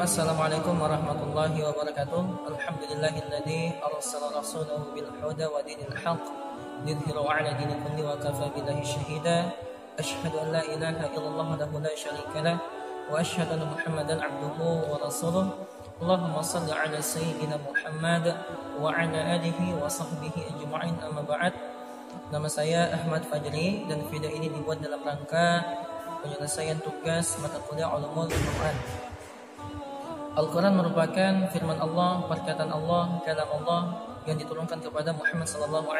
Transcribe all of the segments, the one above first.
Assalamualaikum warahmatullahi wabarakatuh. Alhamdulillahilladzi arsala rasulahu bil huda wa dinil haqq lidhhirahu 'ala dini kulli wa kafa billahi shahida. Asyhadu an la ilaha illallah wahdahu la syarika lah wa asyhadu anna Muhammadan 'abduhu wa rasuluh. Allahumma shalli 'ala sayyidina Muhammad wa 'ala alihi wa sahbihi ajma'in, amma ba'd. Nama saya Ahmad Fajri dan video ini dibuat dalam rangka penyelesaian tugas mata kuliah Ulumul Quran. Al-Quran merupakan firman Allah, perkataan Allah, kalam Allah yang diturunkan kepada Muhammad SAW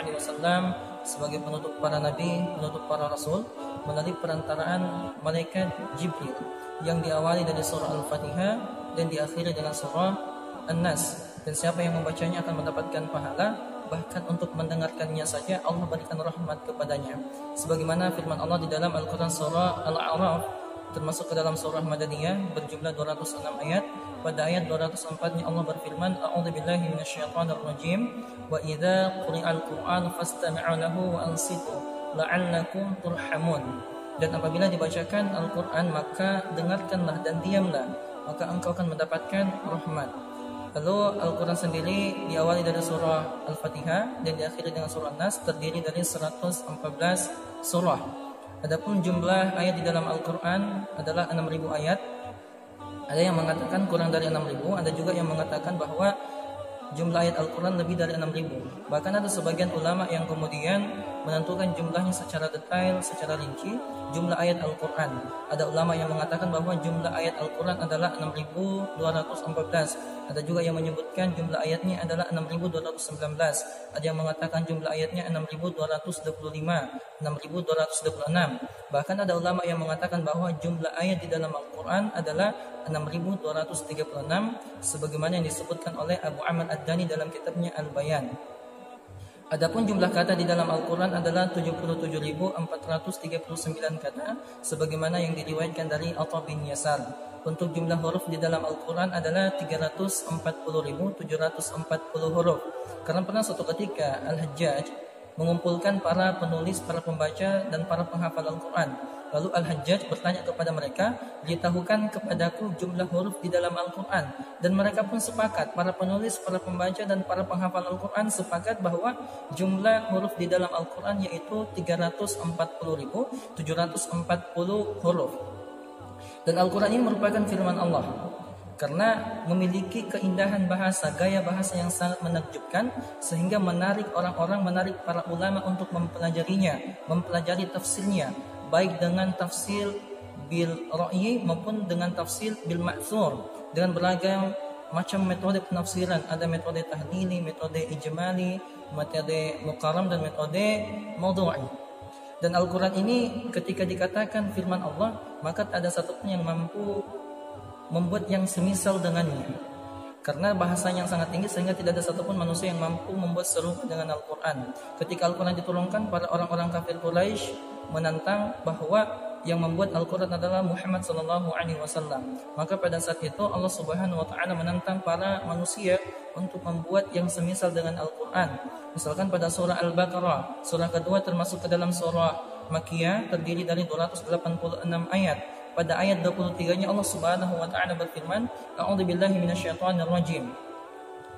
sebagai penutup para nabi, penutup para rasul melalui perantaraan malaikat Jibril yang diawali dari surah Al-Fatihah dan diakhiri dengan surah An-Nas. Dan siapa yang membacanya akan mendapatkan pahala, bahkan untuk mendengarkannya saja Allah berikan rahmat kepadanya. Sebagaimana firman Allah di dalam Al-Quran surah Al-A'raf, termasuk ke dalam surah Madaniyah berjumlah 206 ayat. Pada ayat 204-nya Allah berfirman, A'udzubillahi minasyaitonir rajim, wa idza quri'al Qur'an fastami'u lahu wa ansitu la'allakum turhamun. Dan apabila dibacakan Al-Quran maka dengarkanlah dan diamlah, maka engkau akan mendapatkan rahmat. Lalu Al-Quran sendiri diawali dari surah Al-Fatihah dan diakhiri dengan surah Nas, terdiri dari 114 surah. Adapun jumlah ayat di dalam Al-Quran adalah 6.000 ayat. Ada yang mengatakan kurang dari 6.000, ada juga yang mengatakan bahwa jumlah ayat Al-Quran lebih dari 6.000. Bahkan ada sebagian ulama yang kemudian menentukan jumlahnya secara detail, secara rinci, jumlah ayat Al-Quran. Ada ulama yang mengatakan bahwa jumlah ayat Al-Quran adalah 6.214. Ada juga yang menyebutkan jumlah ayatnya adalah 6.219. Ada yang mengatakan jumlah ayatnya 6.225, 6.226. Bahkan ada ulama yang mengatakan bahwa jumlah ayat di dalam Al-Quran adalah 6.236, sebagaimana yang disebutkan oleh Abu Amr Ad-Dani dalam kitabnya Al-Bayan. Adapun jumlah kata di dalam Al-Quran adalah 77.439 kata, sebagaimana yang diriwayatkan dari Atha bin Yasar. Untuk jumlah huruf di dalam Al-Quran adalah 340.740 huruf. Karena pernah suatu ketika Al-Hajjaj mengumpulkan para penulis, para pembaca dan para penghafal Al-Quran. Lalu Al-Hajjaj bertanya kepada mereka, beritahukan kepadaku jumlah huruf di dalam Al-Quran. Dan mereka pun sepakat, para penulis, para pembaca dan para penghafal Al-Quran sepakat bahwa jumlah huruf di dalam Al-Quran yaitu 340.740 huruf. Dan Al-Quran ini merupakan firman Allah, karena memiliki keindahan bahasa, gaya bahasa yang sangat menakjubkan, sehingga menarik orang-orang, menarik para ulama untuk mempelajarinya, mempelajari tafsirnya, baik dengan tafsir bil ra'yi maupun dengan tafsir bil ma'thur, dengan beragam macam metode penafsiran. Ada metode tahlili, metode ijmali, metode muqarram dan metode mawdu'i. Dan Al-Quran ini ketika dikatakan firman Allah, maka tak ada satupun yang mampu membuat yang semisal dengannya, karena bahasanya yang sangat tinggi sehingga tidak ada satupun manusia yang mampu membuat serupa dengan Al-Quran. Ketika Al-Quran diturunkan, para orang-orang kafir Quraisy menantang bahwa yang membuat Al-Quran adalah Muhammad SAW. Maka pada saat itu Allah Subhanahu Wa Taala menantang para manusia untuk membuat yang semisal dengan Al-Quran. Misalkan pada surah Al-Baqarah, surah kedua termasuk ke dalam surah Makkiyah, terdiri dari 286 ayat. Pada ayat 23-nya Allah Subhanahu wa taala berfirman, A'udzubillahi minasyaitonir rajim.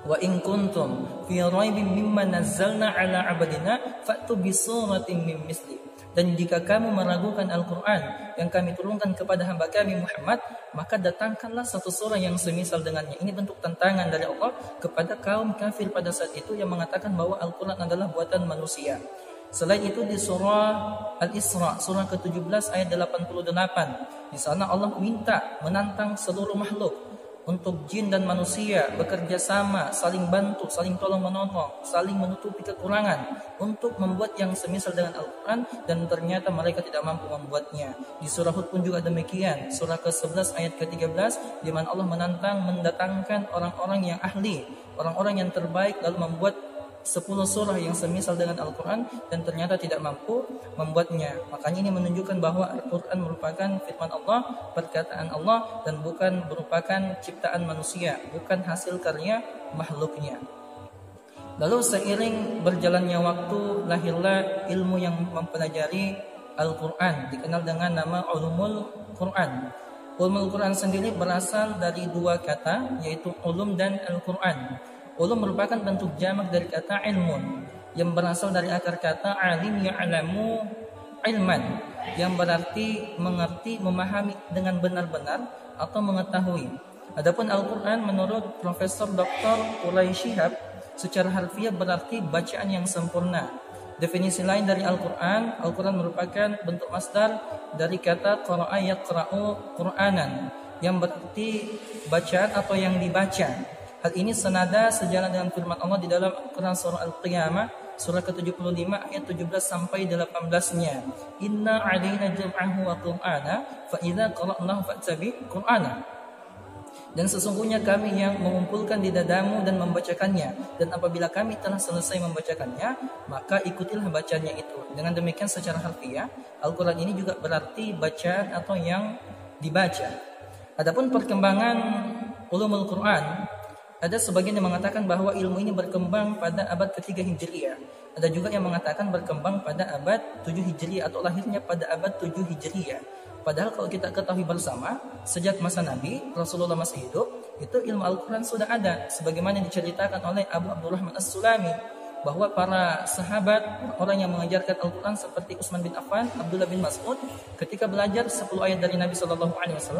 Wa in kuntum fi raibin mimma nazzalna 'ala 'abdina fa'tu bi suratin min misli. Dan jika kamu meragukan Al-Quran yang kami turunkan kepada hamba kami Muhammad, maka datangkanlah satu surah yang semisal dengannya. Ini bentuk tantangan dari Allah kepada kaum kafir pada saat itu yang mengatakan bahwa Al-Quran adalah buatan manusia. Selain itu di surah Al-Isra, surah ke-17 ayat 88, di sana Allah minta, menantang seluruh makhluk untuk jin dan manusia bekerja sama, saling bantu, saling tolong menolong, saling menutupi kekurangan untuk membuat yang semisal dengan Al-Quran, dan ternyata mereka tidak mampu membuatnya. Di surah Hud pun juga demikian, surah ke-11 ayat ke-13, di mana Allah menantang mendatangkan orang-orang yang ahli, orang-orang yang terbaik, lalu membuat 10 surah yang semisal dengan Al-Quran, dan ternyata tidak mampu membuatnya. Makanya ini menunjukkan bahwa Al-Quran merupakan firman Allah, perkataan Allah, dan bukan merupakan ciptaan manusia, bukan hasil karya makhluknya. Lalu seiring berjalannya waktu, lahirlah ilmu yang mempelajari Al-Quran, dikenal dengan nama Ulumul Quran. Ulumul Quran sendiri berasal dari dua kata, yaitu ulum dan Al-Quran. Ulum merupakan bentuk jamak dari kata ilmun, yang berasal dari akar kata alim ya'lamu ilman, yang berarti mengerti, memahami dengan benar-benar atau mengetahui. Adapun Al-Quran menurut Profesor Dr. Ulay Shihab secara harfiah berarti bacaan yang sempurna. Definisi lain dari Al-Quran, Al-Quran merupakan bentuk masdar dari kata qara'a yaqra'u Qur'anan, yang berarti bacaan atau yang dibaca. Hal ini senada sejalan dengan firman Allah di dalam Al-Quran surah Al-Qiyamah surah ke-75 ayat 17 sampai 18-nya. Inna 'alaina jam'ahu wa Qur'ana fa idza qara'nahu fattabi' Qur'ana. Dan sesungguhnya kami yang mengumpulkan di dadamu dan membacakannya. Dan apabila kami telah selesai membacakannya, maka ikutilah bacanya itu. Dengan demikian secara harfiah, Al-Quran ini juga berarti bacaan atau yang dibaca. Adapun perkembangan ulumul Quran, ada sebagian yang mengatakan bahwa ilmu ini berkembang pada abad ketiga Hijriyah. Ada juga yang mengatakan berkembang pada abad 7 Hijriyah atau lahirnya pada abad 7 Hijriyah. Padahal kalau kita ketahui bersama, sejak masa Nabi, Rasulullah masih hidup, itu ilmu Al-Quran sudah ada. Sebagaimana diceritakan oleh Abu Abdurrahman As-Sulami, bahwa para sahabat, orang yang mengajarkan Al-Quran seperti Utsman bin Affan, Abdullah bin Mas'ud, ketika belajar 10 ayat dari Nabi SAW,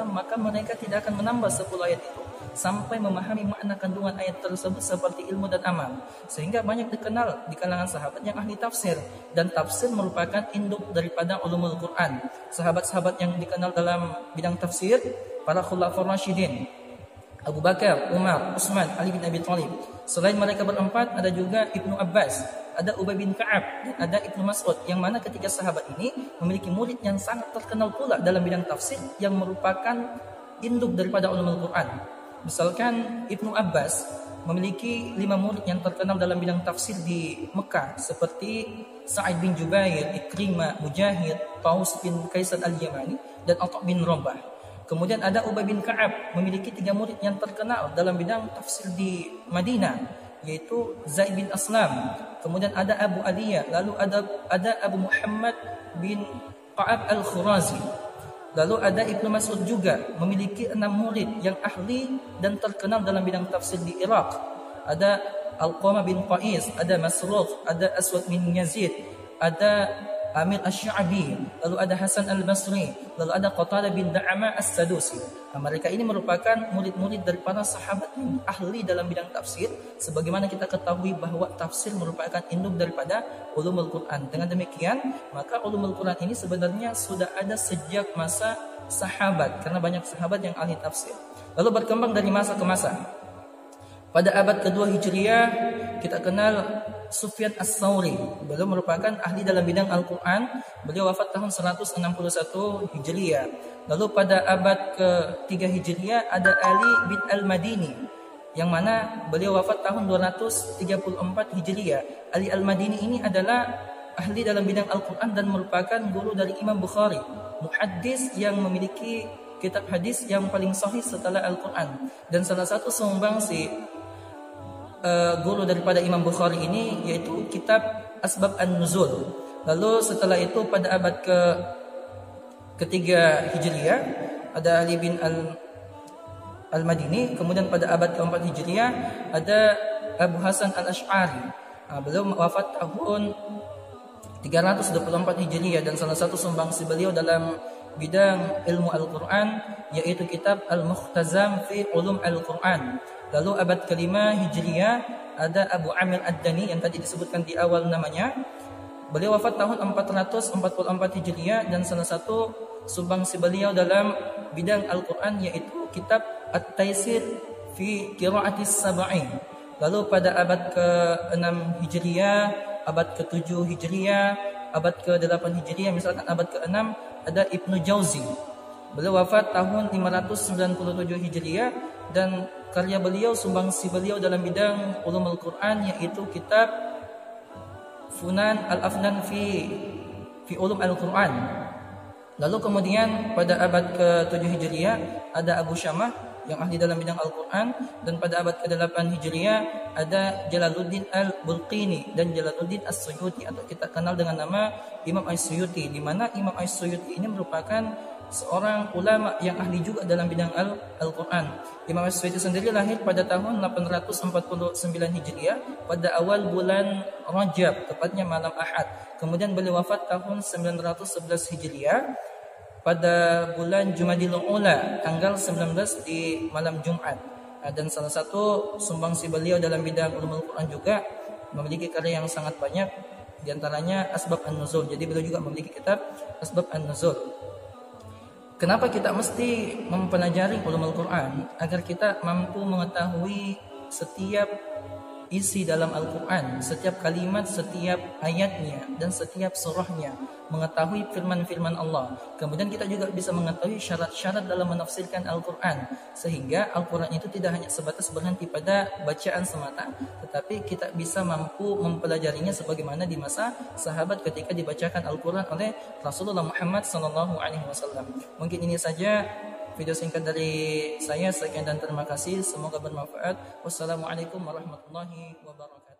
maka mereka tidak akan menambah 10 ayat itu, sampai memahami makna kandungan ayat tersebut seperti ilmu dan amal. Sehingga banyak dikenal di kalangan sahabat yang ahli tafsir, dan tafsir merupakan induk daripada ulumul Quran. Sahabat-sahabat yang dikenal dalam bidang tafsir, para khulafaur rasyidin, Abu Bakar, Umar, Utsman, Ali bin Abi Thalib. Selain mereka berempat, ada juga Ibnu Abbas, ada Ubay bin Ka'ab, dan ada Ibnu Mas'ud, yang mana ketiga sahabat ini memiliki murid yang sangat terkenal pula dalam bidang tafsir, yang merupakan induk daripada ulumul Quran. Misalkan Ibnu Abbas memiliki 5 murid yang terkenal dalam bidang tafsir di Mekah, seperti Sa'id bin Jubair, Ikrimah, Mujahid, Taus bin Kaisan al-Yamani, dan Atha bin Rabah. Kemudian ada Ubay bin Ka'ab memiliki 3 murid yang terkenal dalam bidang tafsir di Madinah, yaitu Zaid bin Aslam. Kemudian ada Abu Aliyah, lalu ada Abu Muhammad bin Qa'ab al-Khurazi. Lalu ada Ibnu Mas'ud juga memiliki 6 murid yang ahli dan terkenal dalam bidang tafsir di Irak. Ada Alqamah bin Qais, ada Masruq, ada Aswad bin Yazid, ada Amir Asy-Sya'bi, lalu ada Hasan al-Basri, lalu ada Qatadah bin Da'amah as-Sadusi. Mereka ini merupakan murid-murid dari para sahabat yang ahli dalam bidang tafsir, sebagaimana kita ketahui bahwa tafsir merupakan induk daripada ulumul Quran. Dengan demikian, maka ulumul Quran ini sebenarnya sudah ada sejak masa sahabat, karena banyak sahabat yang ahli tafsir. Lalu berkembang dari masa ke masa. Pada abad kedua Hijriyah, kita kenal Sufyan As-Tsauri. Beliau merupakan ahli dalam bidang Al-Quran. Beliau wafat tahun 161 Hijriyah. Lalu pada abad ke-3 Hijriyah ada Ali bin Al-Madini, yang mana beliau wafat tahun 234 Hijriyah. Ali Al-Madini ini adalah ahli dalam bidang Al-Quran dan merupakan guru dari Imam Bukhari, muhaddis yang memiliki kitab hadis yang paling sahih setelah Al-Quran. Dan salah satu sumbangsi guru daripada Imam Bukhari ini yaitu kitab Asbab An-Nuzul. Lalu setelah itu pada abad ketiga Hijriyah ada Ali bin Al-Madini. Kemudian pada abad keempat Hijriyah ada Abu Hasan Al-Asy'ari. Beliau wafat tahun 324 Hijriyah, dan salah satu sumbangsi beliau dalam bidang ilmu Al-Quran yaitu kitab Al-Mukhtazam fi Ulum Al-Quran. Lalu abad kelima Hijriyah ada Abu Amir Ad-Dani yang tadi disebutkan di awal namanya. Beliau wafat tahun 444 Hijriyah, dan salah satu sumbangsi beliau dalam bidang Al-Quran yaitu kitab At-Taisir fi Qira'atis Sab'in. Lalu pada abad ke-6 Hijriyah, abad ke-7 Hijriyah, abad ke-8 Hijriyah, misalkan abad ke-6 ada Ibnu Jauzi. Beliau wafat tahun 597 Hijriyah, dan karya beliau, sumbangsi beliau dalam bidang ulumul Quran yaitu kitab Funan Al-Afnan fi Ulum Al-Quran. Lalu kemudian pada abad ke-7 Hijriyah ada Abu Syamah yang ahli dalam bidang Al-Quran, dan pada abad ke-8 Hijriyah ada Jalaluddin Al-Bulqini dan Jalaluddin As-Suyuti, atau kita kenal dengan nama Imam As-Suyuti, di mana Imam As-Suyuti ini merupakan seorang ulama yang ahli juga dalam bidang Al-Quran. Imam As-Suyuti sendiri lahir pada tahun 849 Hijriah pada awal bulan Rajab, tepatnya malam Ahad. Kemudian beliau wafat tahun 911 Hijriah pada bulan Jumadil Ula, tanggal 19 di malam Jumat. Dan salah satu sumbangsi beliau dalam bidang ulumul Quran juga memiliki karya yang sangat banyak, di antaranya Asbab An-Nuzul. Jadi beliau juga memiliki kitab Asbab An-Nuzul. Kenapa kita mesti mempelajari ulumul Quran? Agar kita mampu mengetahui setiap isi dalam Al-Quran, setiap kalimat, setiap ayatnya, dan setiap surahnya, mengetahui firman-firman Allah. Kemudian kita juga bisa mengetahui syarat-syarat dalam menafsirkan Al-Quran, sehingga Al-Quran itu tidak hanya sebatas berhenti pada bacaan semata, tetapi kita bisa mampu mempelajarinya sebagaimana di masa sahabat ketika dibacakan Al-Quran oleh Rasulullah Muhammad SAW. Mungkin ini saja video singkat dari saya. Sekian dan terima kasih. Semoga bermanfaat. Wassalamualaikum warahmatullahi wabarakatuh.